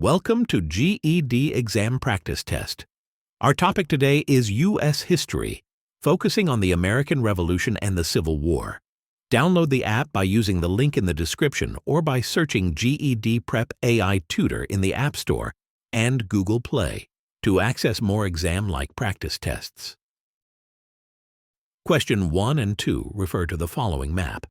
Welcome to GED Exam Practice Test. Our topic today is U.S. History, focusing on the American Revolution and the Civil War. Download the app by using the link in the description or by searching GEDprep AI Tutor in the App Store and Google Play to access more exam-like practice tests. Question 1 and 2 refer to the following map.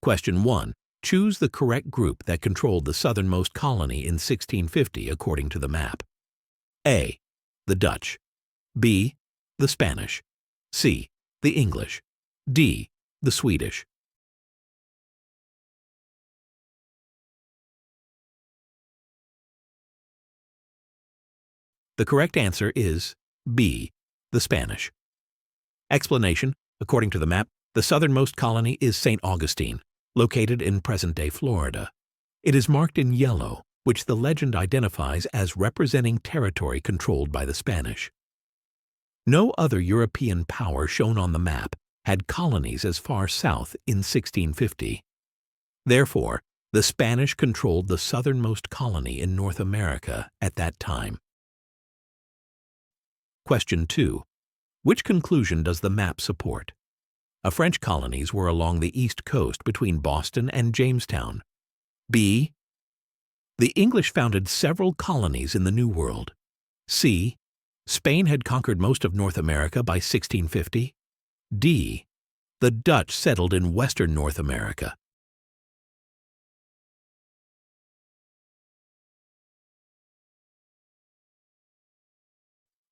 Question 1. Choose the correct group that controlled the southernmost colony in 1650 according to the map. A. The Dutch. B. The Spanish. C. The English. D. The Swedish. The correct answer is B. The Spanish. Explanation. According to the map, the southernmost colony is St. Augustine, located in present-day Florida. It is marked in yellow, which the legend identifies as representing territory controlled by the Spanish. No other European power shown on the map had colonies as far south in 1650. Therefore, the Spanish controlled the southernmost colony in North America at that time. Question 2. Which conclusion does the map support? A French colonies were along the east coast between Boston and Jamestown. B. The English founded several colonies in the New World. C. Spain had conquered most of North America by 1650. D. The Dutch settled in western North America.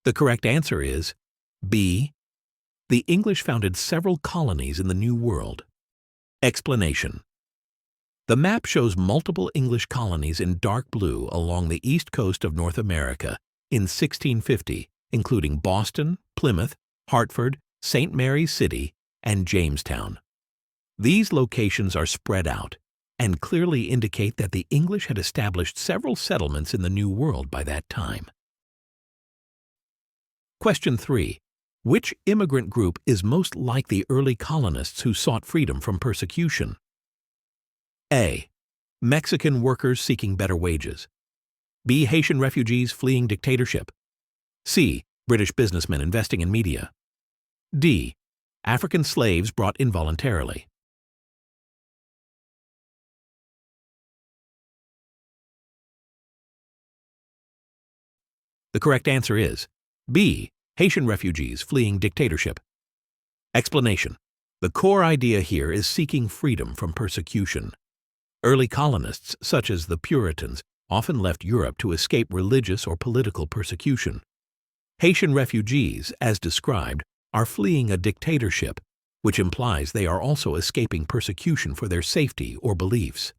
The correct answer is B. The English founded several colonies in the New World. Explanation. The map shows multiple English colonies in dark blue along the east coast of North America in 1650, including Boston, Plymouth, Hartford, St. Mary's City, and Jamestown. These locations are spread out and clearly indicate that the English had established several settlements in the New World by that time. Question 3. Which immigrant group is most like the early colonists who sought freedom from persecution? A. Mexican workers seeking better wages. B. Haitian refugees fleeing dictatorship. C. British businessmen investing in media. D. African slaves brought involuntarily. The correct answer is B. Haitian refugees fleeing dictatorship. Explanation. The core idea here is seeking freedom from persecution. Early colonists, such as the Puritans, often left Europe to escape religious or political persecution. Haitian refugees, as described, are fleeing a dictatorship, which implies they are also escaping persecution for their safety or beliefs.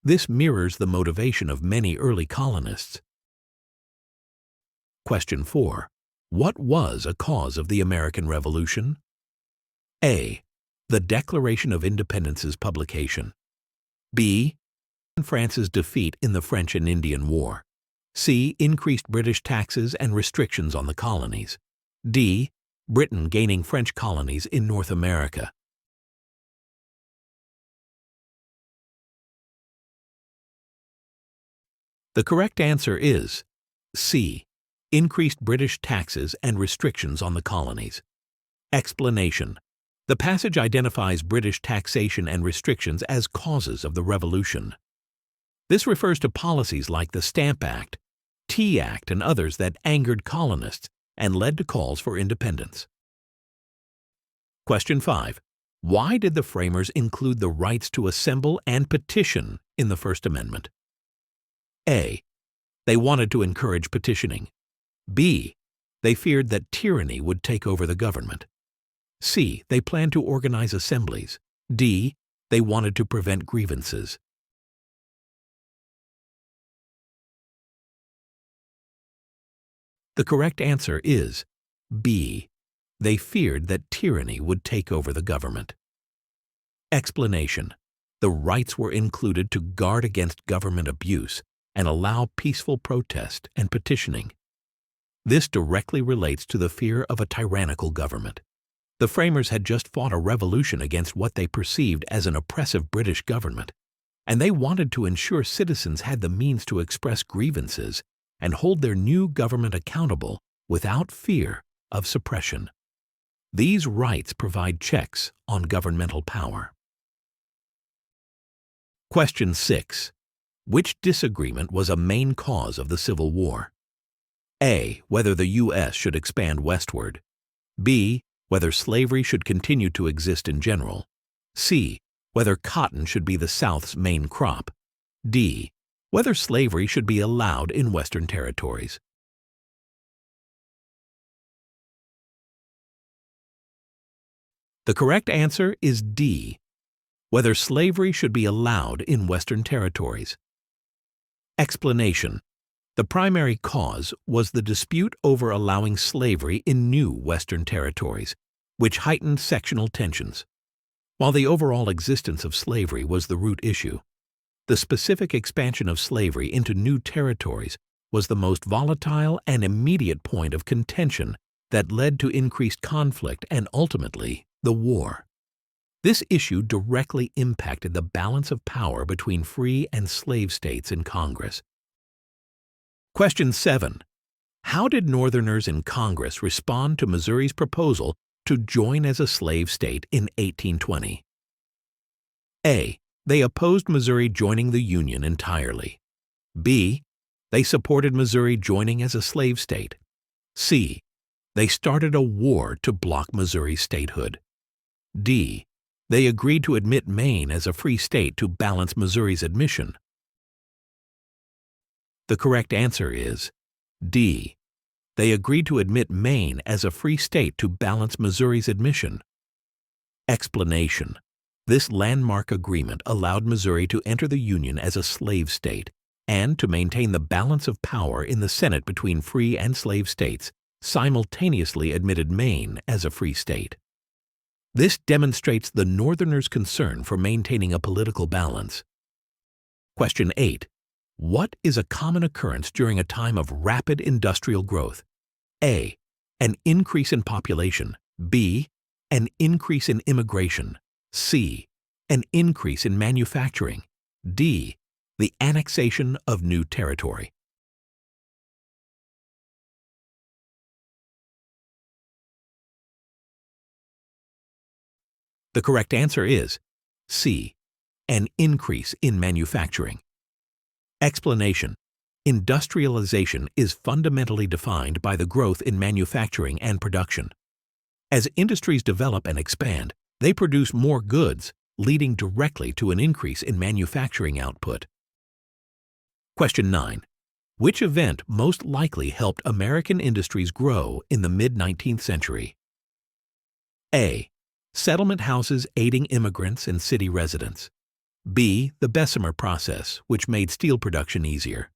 This mirrors the motivation of many early colonists. Question 4. What was a cause of the American Revolution? A. The Declaration of Independence's publication. B. France's defeat in the French and Indian War. C. Increased British taxes and restrictions on the colonies. D. Britain gaining French colonies in North America. The correct answer is C. Increased British taxes and restrictions on the colonies. Explanation. The passage identifies British taxation and restrictions as causes of the Revolution. This refers to policies like the Stamp Act, Tea Act, and others that angered colonists and led to calls for independence. Question 5. Why did the framers include the rights to assemble and petition in the First Amendment? A. They wanted to encourage petitioning. B. They feared that tyranny would take over the government. C. They planned to organize assemblies. D. They wanted to prevent grievances. The correct answer is B. They feared that tyranny would take over the government. Explanation. The rights were included to guard against government abuse and allow peaceful protest and petitioning. This directly relates to the fear of a tyrannical government. The framers had just fought a revolution against what they perceived as an oppressive British government. and they wanted to ensure citizens had the means to express grievances and hold their new government accountable without fear of suppression. These rights provide checks on governmental power. Question 6. Which disagreement was a main cause of the Civil War? A. Whether the U.S. should expand westward. B. Whether slavery should continue to exist in general. C. Whether cotton should be the South's main crop. D. Whether slavery should be allowed in Western territories. The correct answer is D. Whether slavery should be allowed in Western territories. Explanation. The primary cause was the dispute over allowing slavery in new Western territories, which heightened sectional tensions. While the overall existence of slavery was the root issue, the specific expansion of slavery into new territories was the most volatile and immediate point of contention that led to increased conflict and ultimately the war. This issue directly impacted the balance of power between free and slave states in Congress. Question 7. How did Northerners in Congress respond to Missouri's proposal to join as a slave state in 1820? A. They opposed Missouri joining the Union entirely. B. They supported Missouri joining as a slave state. C. They started a war to block Missouri's statehood. D. They agreed to admit Maine as a free state to balance Missouri's admission. The correct answer is D. They agreed to admit Maine as a free state to balance Missouri's admission. Explanation. This landmark agreement allowed Missouri to enter the Union as a slave state and to maintain the balance of power in the Senate between free and slave states, simultaneously admitted Maine as a free state. This demonstrates the Northerners' concern for maintaining a political balance. Question 8. What is a common occurrence during a time of rapid industrial growth? A. An increase in population. B. An increase in immigration. C. An increase in manufacturing. D. The annexation of new territory. The correct answer is C. An increase in manufacturing. Explanation. Industrialization is fundamentally defined by the growth in manufacturing and production. As industries develop and expand, they produce more goods, leading directly to an increase in manufacturing output. Question 9. Which event most likely helped American industries grow in the mid-19th century? A. Settlement houses aiding immigrants and city residents. B. The Bessemer process, which made steel production easier.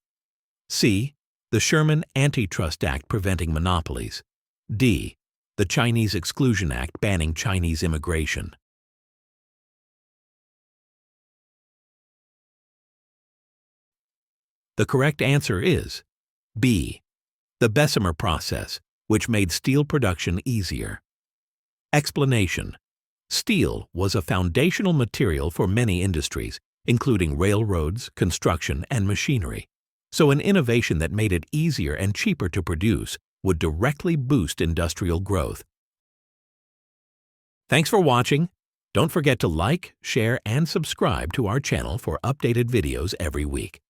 C. The Sherman Antitrust Act preventing monopolies. D. The Chinese Exclusion Act banning Chinese immigration. The correct answer is B. The Bessemer process, which made steel production easier. Explanation. Steel was a foundational material for many industries, including railroads, construction, and machinery, so an innovation that made it easier and cheaper to produce would directly boost industrial growth. Thanks for watching. Don't forget to like, share, and subscribe to our channel for updated videos every week.